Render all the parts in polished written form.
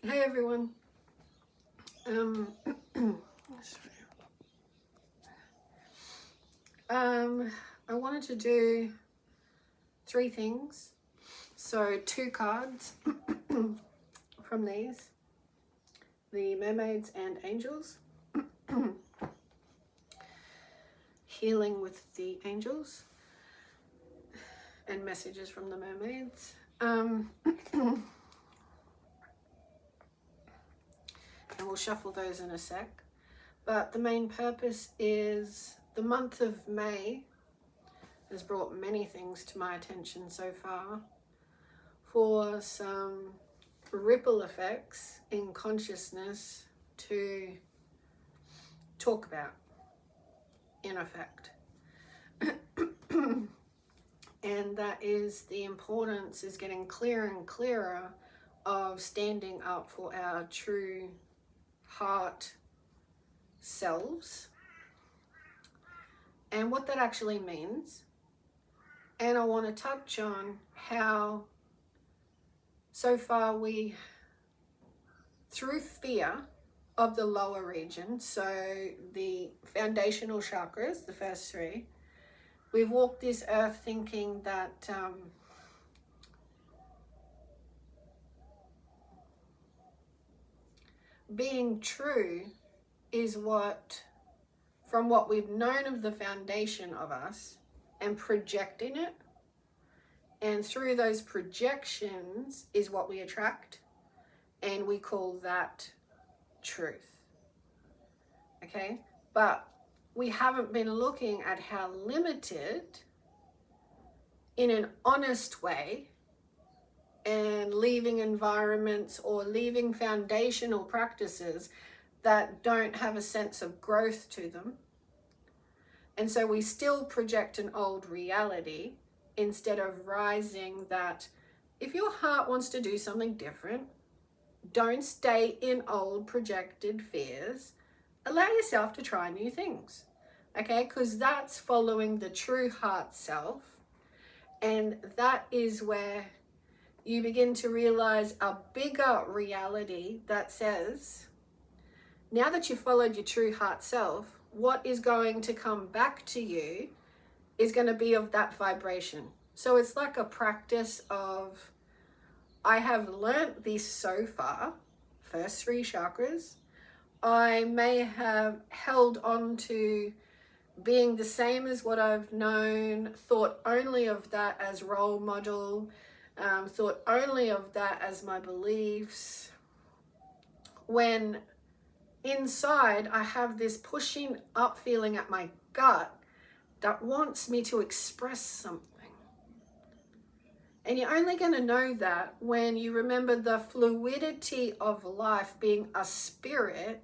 Hey everyone. I wanted to do 3 things. So 2 cards from these, the mermaids and angels, healing with the angels, and messages from the mermaids. And we'll shuffle those in a sec. But the main purpose is the month of May has brought many things to my attention so far for some ripple effects in consciousness to talk about, in effect. And that is the importance is getting clearer and clearer of standing up for our true heart selves and what that actually means. And I want to touch on how so far we, through fear of the lower region, so the foundational chakras, the first 3, we've walked this earth thinking that being true is what, from what we've known of the foundation of us, and projecting it, and through those projections is what we attract, and we call that truth. Okay, but we haven't been looking at how limited, in an honest way, and leaving environments or leaving foundational practices that don't have a sense of growth to them. And so we still project an old reality instead of rising that if your heart wants to do something different, don't stay in old projected fears. Allow yourself to try new things, okay? Because that's following the true heart self. And that is where you begin to realize a bigger reality that says, now that you've followed your true heart self, what is going to come back to you is going to be of that vibration. So it's like a practice of, I have learnt this so far, first 3 chakras. I may have held on to being the same as what I've known, thought only of that as role model, thought only of that as my beliefs, when inside I have this pushing up feeling at my gut that wants me to express something. And you're only going to know that when you remember the fluidity of life being a spirit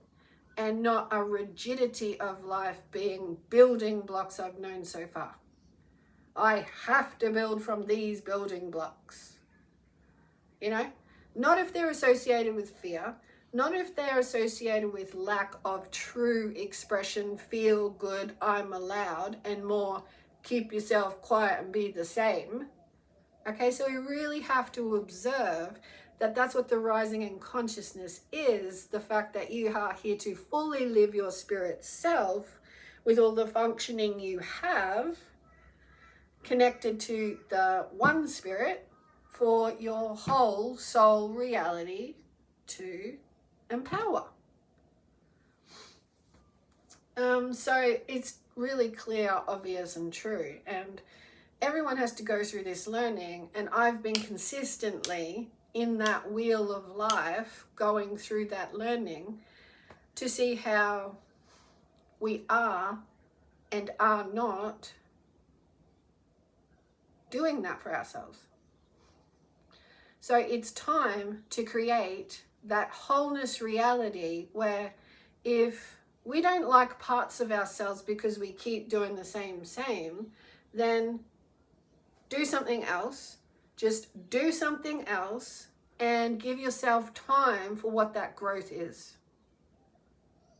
and not a rigidity of life being building blocks I've known so far. I have to build from these building blocks. You know, not if they're associated with fear, not if they're associated with lack of true expression, feel good, I'm allowed, and more keep yourself quiet and be the same. Okay, so we really have to observe that that's what the rising in consciousness is, the fact that you are here to fully live your spirit self with all the functioning you have, connected to the one spirit for your whole soul reality to empower. So it's really clear, obvious, and true. And everyone has to go through this learning. And I've been consistently in that wheel of life going through that learning to see how we are and are not doing that for ourselves. So it's time to create that wholeness reality where if we don't like parts of ourselves because we keep doing the same, then do something else. Just do something else and give yourself time for what that growth is.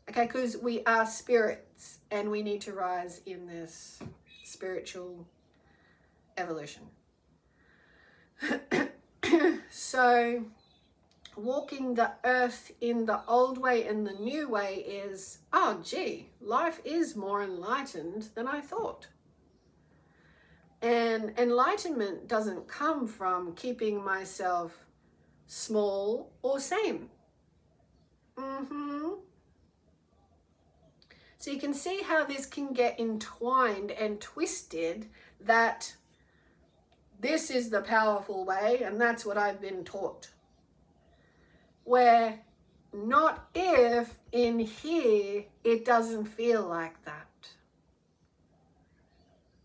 Okay, because we are spirits and we need to rise in this spiritual evolution. So walking the earth in the old way and the new way is, oh gee, life is more enlightened than I thought. And enlightenment doesn't come from keeping myself small or same. So you can see how this can get entwined and twisted, that this is the powerful way and that's what I've been taught. Where not if in here it doesn't feel like that.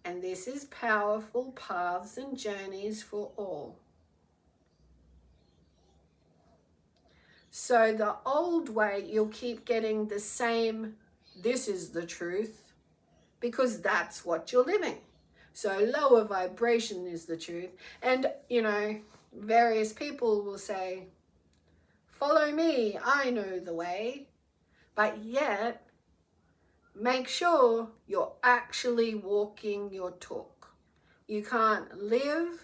And this is powerful paths and journeys for all. So the old way, you'll keep getting the same, this is the truth, because that's what you're living. So lower vibration is the truth. And, you know, various people will say, follow me, I know the way. But yet, make sure you're actually walking your talk. You can't live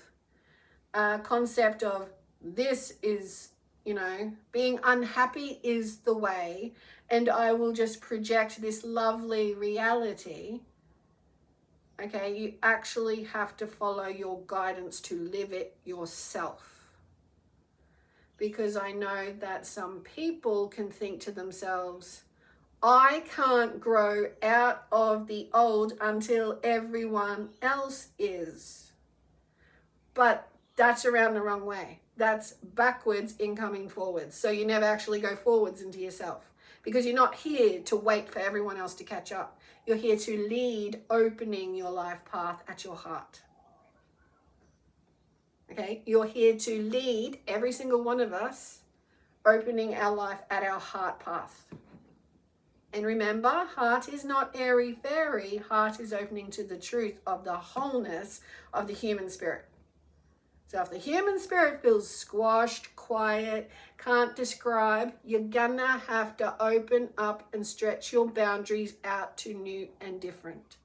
a concept of this is, you know, being unhappy is the way, and I will just project this lovely reality. Okay, you actually have to follow your guidance to live it yourself. Because I know that some people can think to themselves, I can't grow out of the old until everyone else is. But that's around the wrong way. That's backwards in coming forwards. So you never actually go forwards into yourself, because you're not here to wait for everyone else to catch up. You're here to lead, opening your life path at your heart. Okay, you're here to lead, every single one of us, opening our life at our heart path. And remember, heart is not airy-fairy. Heart is opening to the truth of the wholeness of the human spirit. So if the human spirit feels squashed, quiet, can't describe, you're gonna have to open up and stretch your boundaries out to new and different.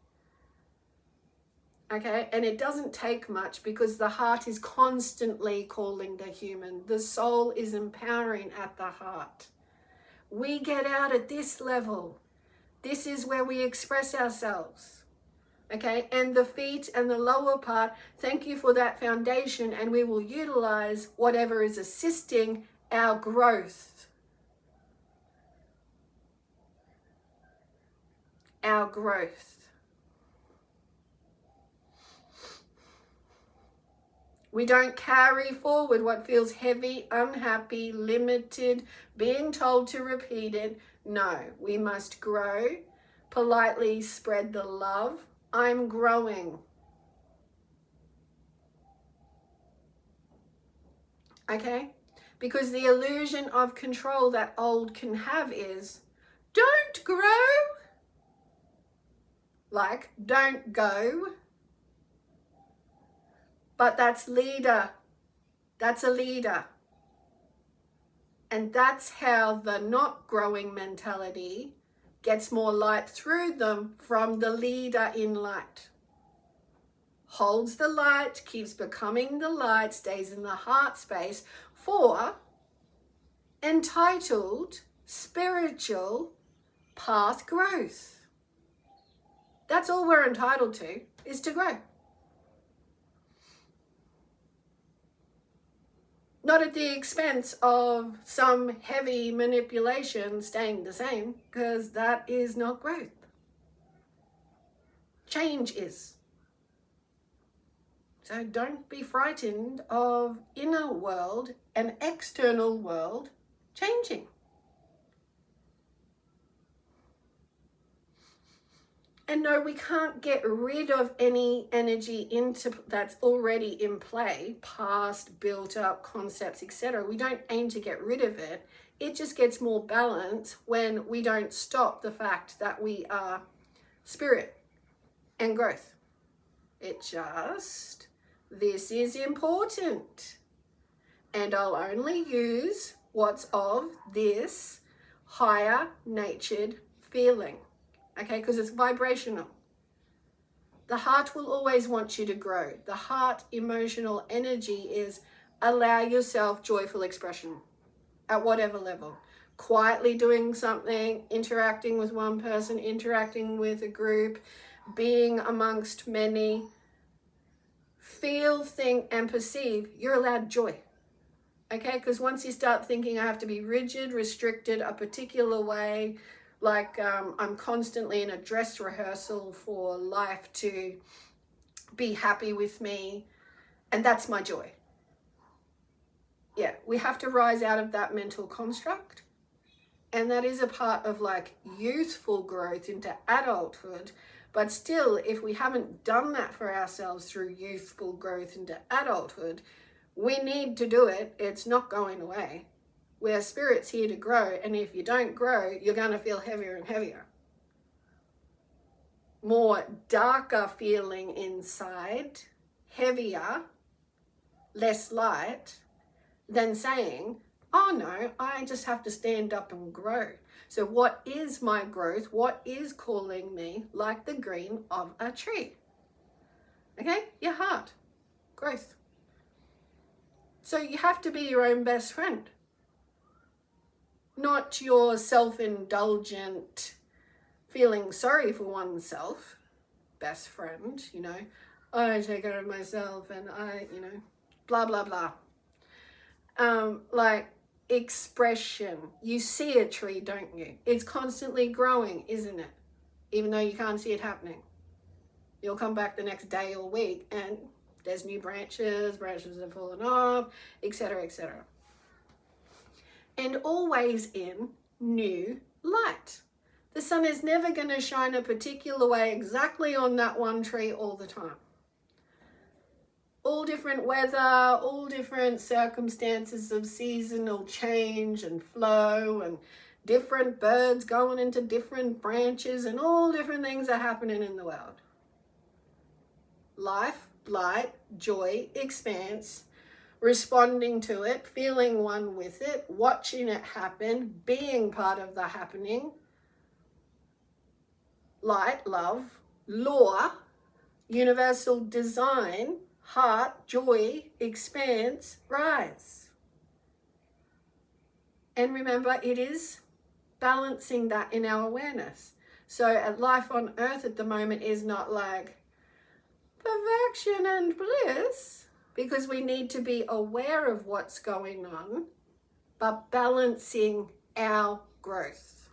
Okay, and it doesn't take much, because the heart is constantly calling the human. The soul is empowering at the heart. We get out at this level. This is where we express ourselves. Okay, and the feet and the lower part, thank you for that foundation, and we will utilize whatever is assisting our growth. Our growth. We don't carry forward what feels heavy, unhappy, limited, being told to repeat it. No, we must grow, politely spread the love. I'm growing. Okay? Because the illusion of control that old can have is, don't grow. Like, don't go. But that's leader. That's a leader. And that's how the not growing mentality gets more light through them from the leader in light. Holds the light, keeps becoming the light, stays in the heart space for entitled spiritual path growth. That's all we're entitled to, is to grow. Not at the expense of some heavy manipulation staying the same, because that is not growth. Change is. So don't be frightened of inner world and external world changing. And no, we can't get rid of any energy that's already in play, past, built up concepts, etc. We don't aim to get rid of it. It just gets more balanced when we don't stop the fact that we are spirit and growth. This is important. And I'll only use what's of this higher natured feeling. Okay, because it's vibrational. The heart will always want you to grow. The heart emotional energy is allow yourself joyful expression. at whatever level. Quietly doing something, interacting with one person, interacting with a group, being amongst many. Feel, think, and perceive. You're allowed joy. Okay, because once you start thinking I have to be rigid, restricted, a particular way, like I'm constantly in a dress rehearsal for life to be happy with me, and that's my joy. Yeah, we have to rise out of that mental construct, and that is a part of like youthful growth into adulthood. But still, if we haven't done that for ourselves through youthful growth into adulthood, we need to do it. It's not going away. We're spirits here to grow, and if you don't grow, you're going to feel heavier and heavier. More darker feeling inside, heavier, less light, than saying, oh no, I just have to stand up and grow. So what is my growth? What is calling me like the green of a tree? Okay, your heart, growth. So you have to be your own best friend, not your self-indulgent feeling sorry for oneself best friend, you know, I take care of myself and I, you know, blah, blah, blah. Like expression. You see a tree, don't you? It's constantly growing, isn't it? Even though you can't see it happening. You'll come back the next day or week and there's new branches have fallen off, etc., etc. And always in new light. The sun is never going to shine a particular way exactly on that one tree all the time. All different weather, all different circumstances of seasonal change and flow, and different birds going into different branches, and all different things are happening in the world. Life, light, joy, expanse, responding to it, feeling one with it, watching it happen, being part of the happening. Light, love, law, universal design, heart, joy, expanse, rise. And remember, it is balancing that in our awareness. So life on earth at the moment is not like perfection and bliss, because we need to be aware of what's going on, but balancing our growth.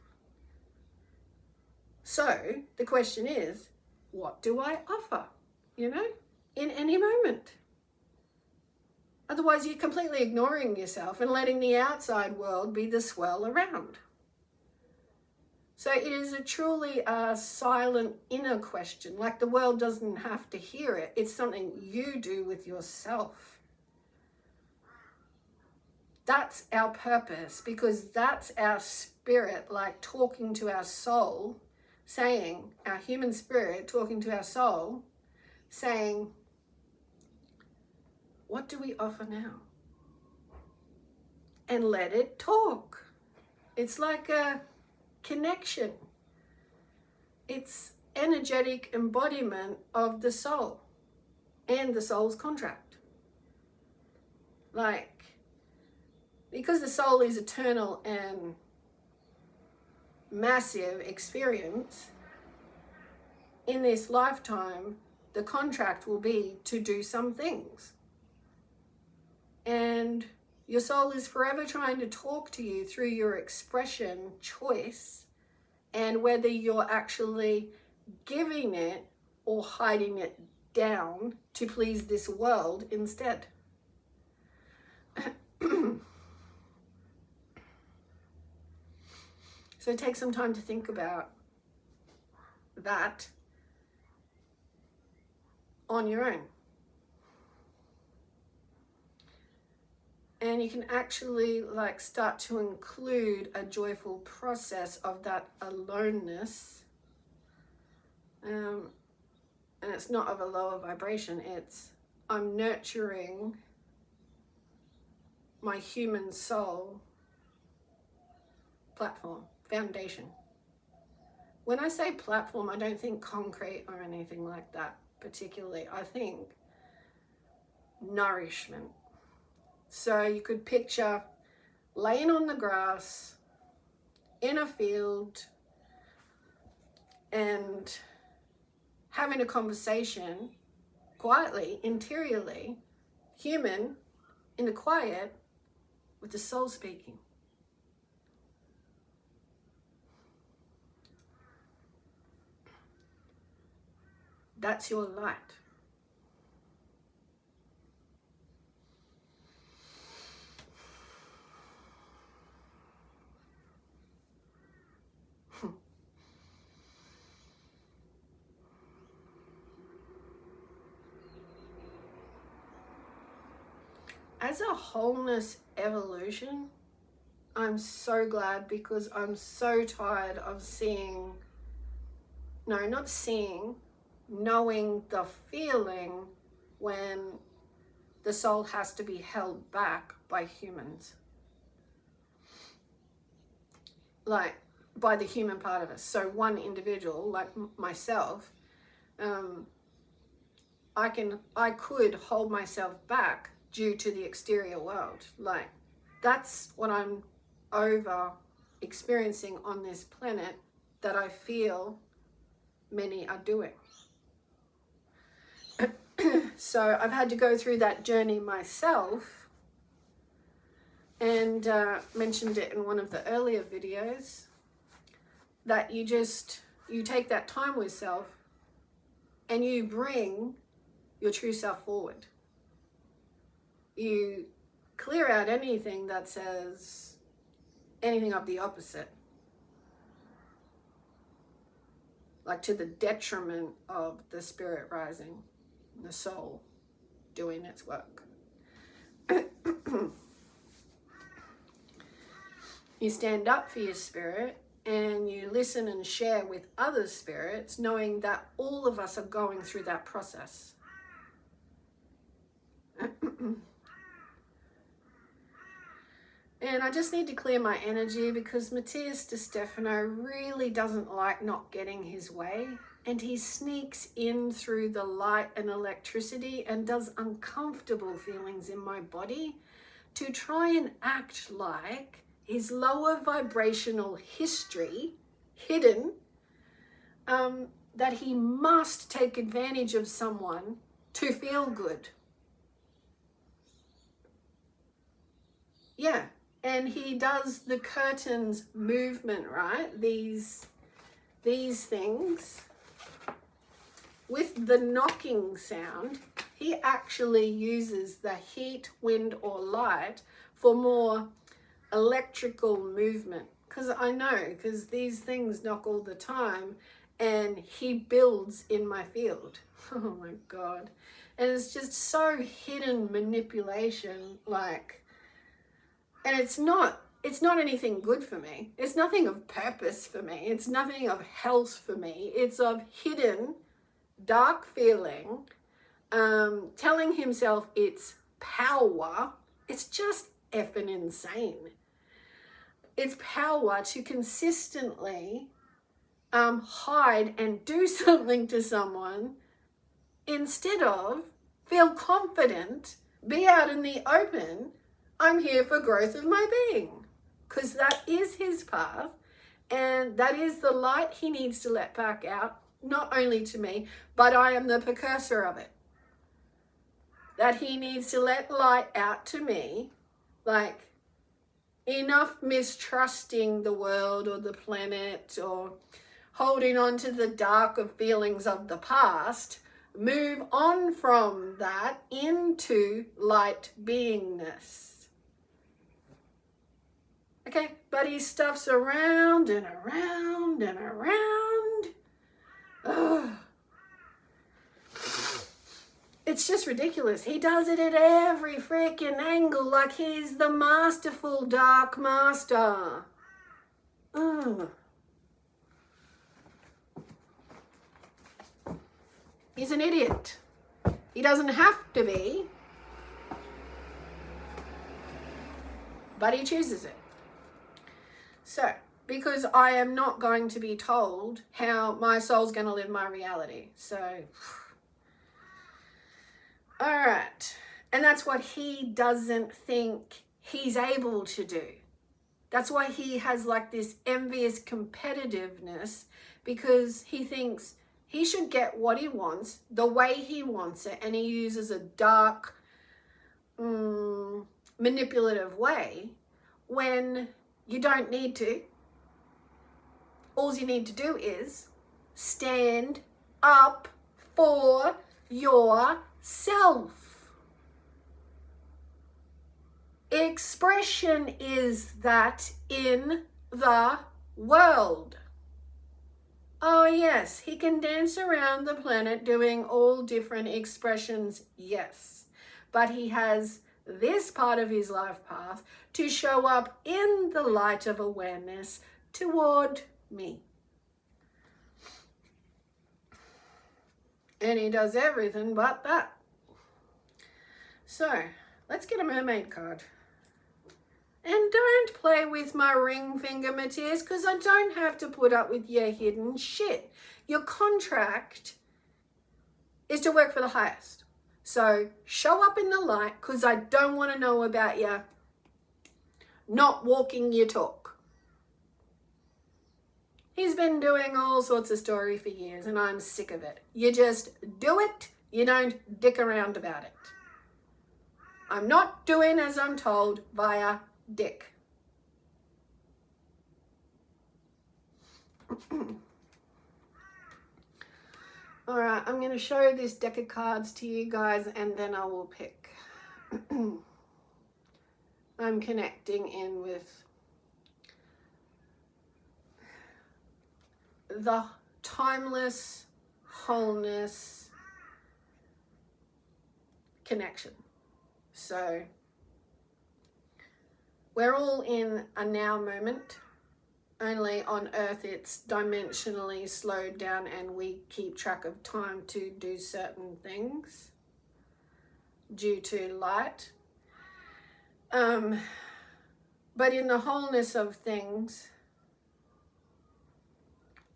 So the question is, what do I offer? You know, in any moment. Otherwise, you're completely ignoring yourself and letting the outside world be the swirl around. So it is truly a silent inner question. Like the world doesn't have to hear it. It's something you do with yourself. That's our purpose, because that's our spirit, like talking to our soul, saying, our human spirit talking to our soul, saying, what do we offer now? And let it talk. It's like a connection. It's energetic embodiment of the soul and the soul's contract. Like, because the soul is eternal and massive experience, in this lifetime, the contract will be to do some things. And your soul is forever trying to talk to you through your expression choice, and whether you're actually giving it or hiding it down to please this world instead. So take some time to think about that on your own. And you can actually like start to include a joyful process of that aloneness. And it's not of a lower vibration. It's, I'm nurturing my human soul platform, foundation. When I say platform, I don't think concrete or anything like that particularly. I think nourishment. So you could picture laying on the grass in a field and having a conversation quietly, interiorly, human, in the quiet, with the soul speaking. That's your light. As a wholeness evolution, I'm so glad, because I'm so tired of knowing the feeling when the soul has to be held back by humans. Like, by the human part of us. So one individual, like myself, I could hold myself back due to the exterior world. Like, that's what I'm over experiencing on this planet, that I feel many are doing. So I've had to go through that journey myself, and mentioned it in one of the earlier videos, that you take that time with self and you bring your true self forward. You clear out anything that says anything of the opposite, like to the detriment of the spirit rising, the soul doing its work. You stand up for your spirit, and you listen and share with other spirits, knowing that all of us are going through that process. And I just need to clear my energy, because Matthias De Stefano really doesn't like not getting his way. And he sneaks in through the light and electricity and does uncomfortable feelings in my body to try and act like his lower vibrational history, hidden, that he must take advantage of someone to feel good. Yeah. And he does the curtains movement, right? These things with the knocking sound. He actually uses the heat, wind, or light for more electrical movement. Because these things knock all the time, and he builds in my field. Oh my God. And it's just so hidden manipulation, like. And it's not anything good for me. It's nothing of purpose for me. It's nothing of health for me. It's of hidden, dark feeling, telling himself it's power. It's just effing insane. It's power to consistently hide and do something to someone, instead of feel confident, be out in the open. I'm here for growth of my being, because that is his path, and that is the light he needs to let back out, not only to me, but I am the precursor of it. That he needs to let light out to me, like enough mistrusting the world or the planet or holding on to the darker feelings of the past. Move on from that into light beingness. Okay, but he stuffs around and around and around. Ugh. It's just ridiculous. He does it at every freaking angle, like he's the masterful dark master. Ugh. He's an idiot. He doesn't have to be, but he chooses it. So, because I am not going to be told how my soul's going to live my reality. So, all right. And that's what he doesn't think he's able to do. That's why he has like this envious competitiveness, because he thinks he should get what he wants the way he wants it, and he uses a dark, manipulative way when you don't need to. All you need to do is stand up for yourself. Expression is that in the world. Oh yes, he can dance around the planet doing all different expressions, yes. But he has this part of his life path to show up in the light of awareness toward me. And he does everything but that. So, let's get a mermaid card. And don't play with my ring finger, Matthias, because I don't have to put up with your hidden shit. Your contract is to work for the highest. So show up in the light, because I don't want to know about you not walking your talk. He's been doing all sorts of story for years, and I'm sick of it. You just do it. You don't dick around about it. I'm not doing as I'm told via dick. All right, I'm going to show this deck of cards to you guys, and then I will pick. I'm connecting in with the timeless wholeness connection. So we're all in a now moment. Only on Earth it's dimensionally slowed down, and we keep track of time to do certain things due to light. But in the wholeness of things,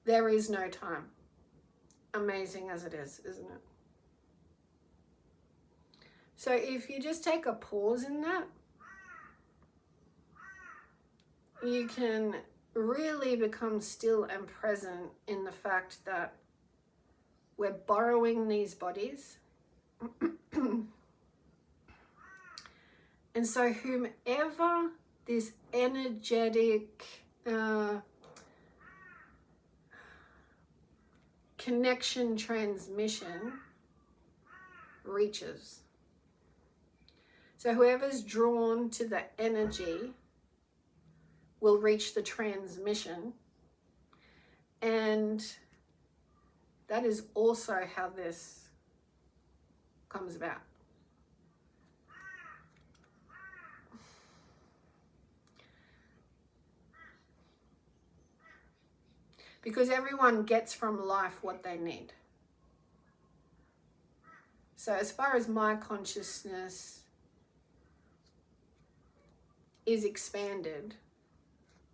there is no time. Amazing as it is, isn't it? So if you just take a pause in that, you can really become still and present in the fact that we're borrowing these bodies. And so whomever this energetic connection transmission reaches. So whoever's drawn to the energy will reach the transmission. And that is also how this comes about. Because everyone gets from life what they need. So as far as my consciousness is expanded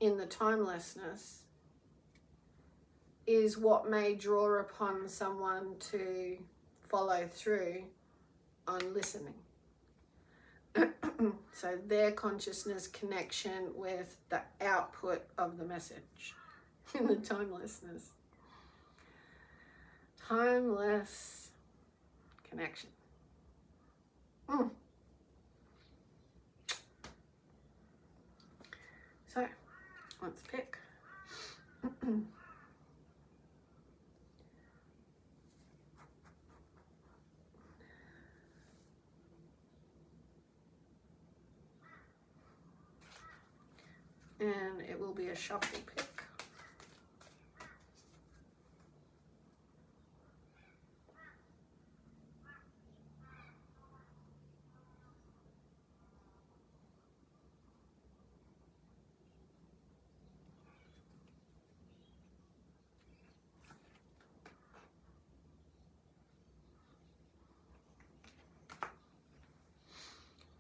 in the timelessness, is what may draw upon someone to follow through on listening. So their consciousness connection with the output of the message in the timelessness. Timeless connection. So, let's pick. And it will be a shuffle pick.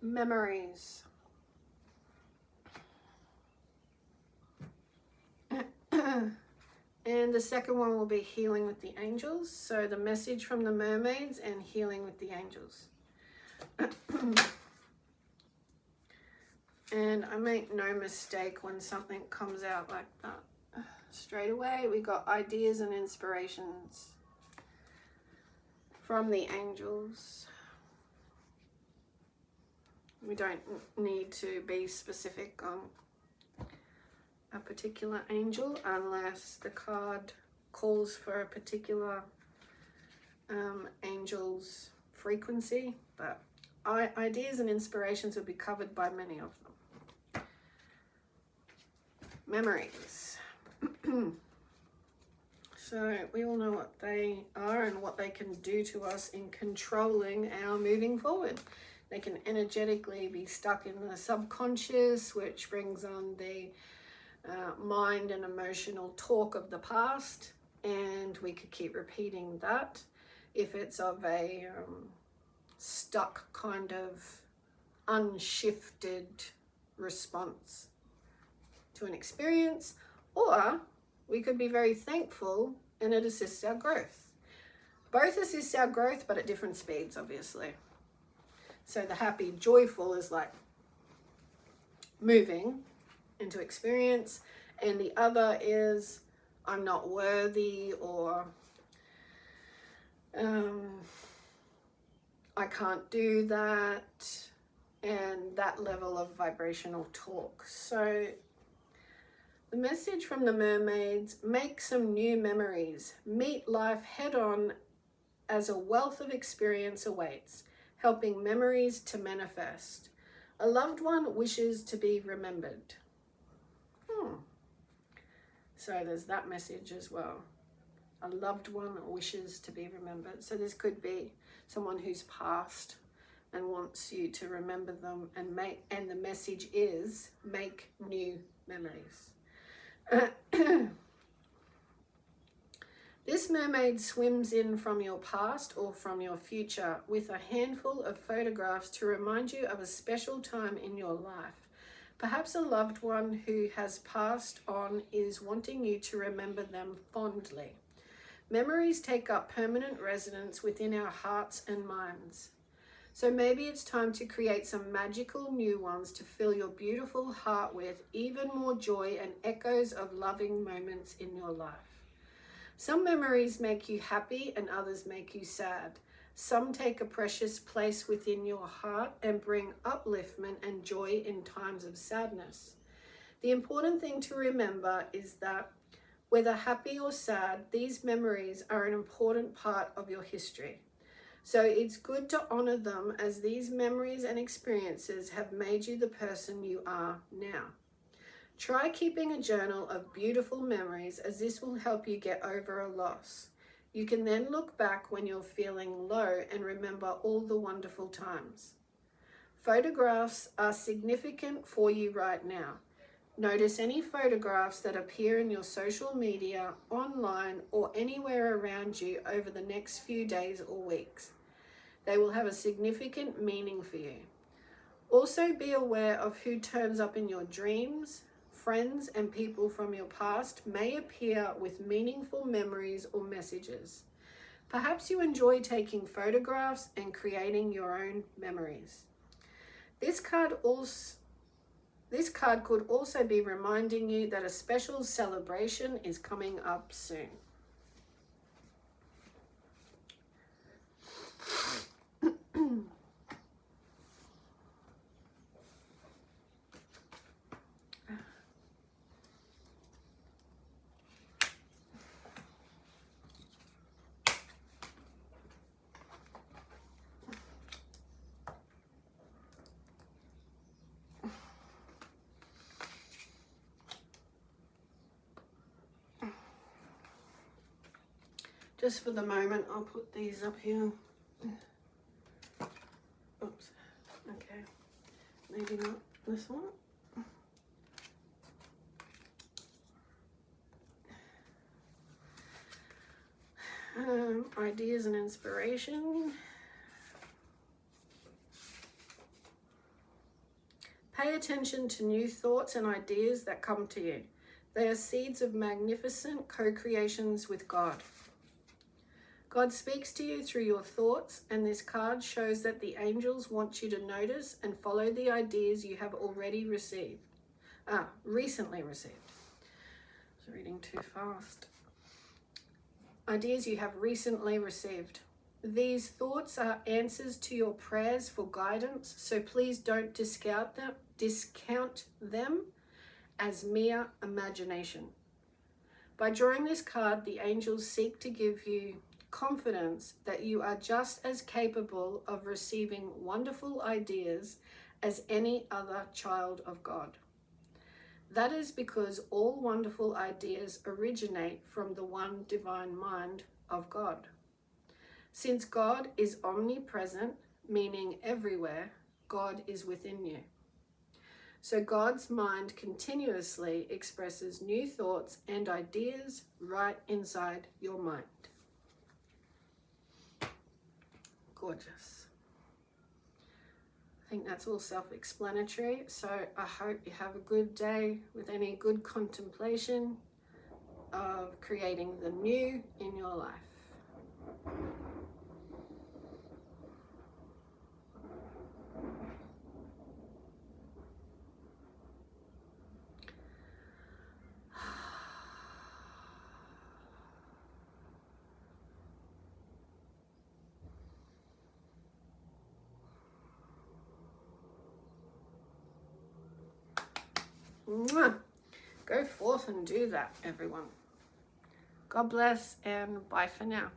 Memories. And the second one will be healing with the angels. So the message from the mermaids and healing with the angels. And I make no mistake when something comes out like that. Straight away, we got ideas and inspirations from the angels. We don't need to be specific on a particular angel unless the card calls for a particular angel's frequency, but ideas and inspirations will be covered by many of them. Memories. So we all know what they are and what they can do to us in controlling our moving forward. They can energetically be stuck in the subconscious, which brings on the mind and emotional talk of the past, and we could keep repeating that if it's of a stuck kind of unshifted response to an experience, or we could be very thankful and it assists our growth. Both assist our growth, but at different speeds, obviously. So the happy, joyful is like moving into experience, and the other is I'm not worthy, or I can't do that, and that level of vibrational talk. So the message from the mermaids: make some new memories, meet life head on as a wealth of experience awaits, helping memories to manifest. A loved one wishes to be remembered. So there's that message as well. A loved one wishes to be remembered. So this could be someone who's passed and wants you to remember them, and the message is make new memories. This mermaid swims in from your past or from your future with a handful of photographs to remind you of a special time in your life. Perhaps a loved one who has passed on is wanting you to remember them fondly. Memories take up permanent residence within our hearts and minds. So maybe it's time to create some magical new ones to fill your beautiful heart with even more joy and echoes of loving moments in your life. Some memories make you happy and others make you sad. Some take a precious place within your heart and bring upliftment and joy in times of sadness. The important thing to remember is that whether happy or sad, these memories are an important part of your history. So it's good to honor them, as these memories and experiences have made you the person you are now. Try keeping a journal of beautiful memories, as this will help you get over a loss. You can then look back when you're feeling low and remember all the wonderful times. Photographs are significant for you right now. Notice any photographs that appear in your social media, online, or anywhere around you over the next few days or weeks. They will have a significant meaning for you. Also be aware of who turns up in your dreams. Friends and people from your past may appear with meaningful memories or messages. Perhaps you enjoy taking photographs and creating your own memories. This card could also be reminding you that a special celebration is coming up soon. Just for the moment, I'll put these up here. Oops. Okay. Maybe not this one. Ideas and inspiration. Pay attention to new thoughts and ideas that come to you. They are seeds of magnificent co-creations with God. God speaks to you through your thoughts, and this card shows that the angels want you to notice and follow the ideas you have already recently received. I was reading too fast. Ideas you have recently received. These thoughts are answers to your prayers for guidance, so please don't discount them as mere imagination. By drawing this card, the angels seek to give you confidence that you are just as capable of receiving wonderful ideas as any other child of God. That is because all wonderful ideas originate from the one divine mind of God. Since God is omnipresent, meaning everywhere, God is within you. So God's mind continuously expresses new thoughts and ideas right inside your mind. Gorgeous. I think that's all self-explanatory. So I hope you have a good day with any good contemplation of creating the new in your life. Mwah. Go forth and do that, everyone. God bless and bye for now.